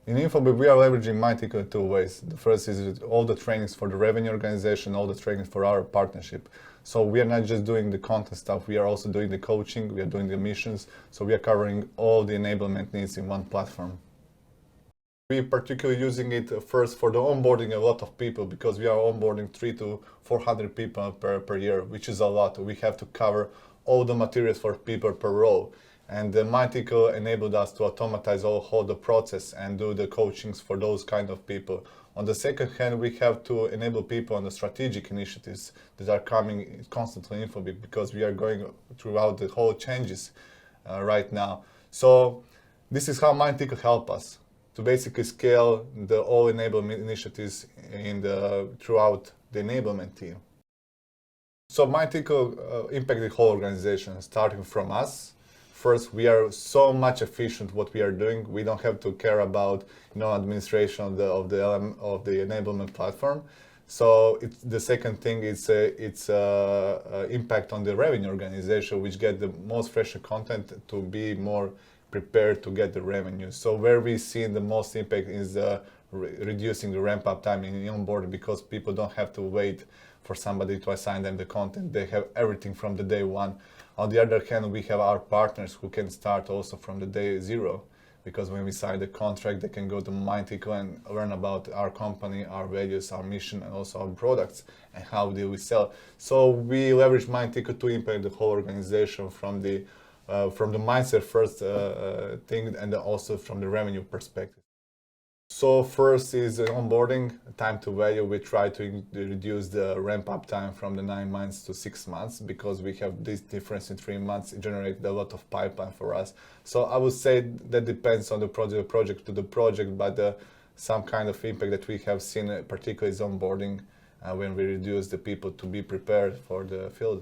In Infobip, we are leveraging Mindtickle in two ways. The first is all the trainings for the revenue organization, all the trainings for our partnership. So we are not just doing the content stuff, we are also doing the coaching, we are doing the missions. So we are covering all the enablement needs in one platform. We are particularly using it first for the onboarding a lot of people, because we are onboarding 300 to 400 people per year, which is a lot. We have to cover all the materials for people per role. And the Mindtickle enabled us to automatize all the process and do the coachings for those kind of people. On the second hand, we have to enable people on the strategic initiatives that are coming constantly in Infobip, because we are going throughout the whole changes right now. So this is how Mindtickle help us to basically scale the all enablement initiatives throughout the enablement team. So Mindtickle impact the whole organization, starting from us. First, we are so much efficient what we are doing. We don't have to care about administration of the enablement platform. So the second thing is its impact on the revenue organization, which get the most fresher content to be more prepared to get the revenue. So where we see the most impact is reducing the ramp up time in onboarding, because people don't have to wait for somebody to assign them the content. They have everything from the day one. On the other hand, we have our partners who can start also from the day zero, because when we sign the contract, they can go to Mindtickle and learn about our company, our values, our mission, and also our products and how do we sell. So we leverage Mindtickle to impact the whole organization from the mindset first thing, and also from the revenue perspective. So first is onboarding, time to value. We try to reduce the ramp up time from the 9 months to 6 months, because we have this difference in 3 months. It generates a lot of pipeline for us. So I would say that depends on the project to the project, but some kind of impact that we have seen, particularly is onboarding, when we reduce the people to be prepared for the field.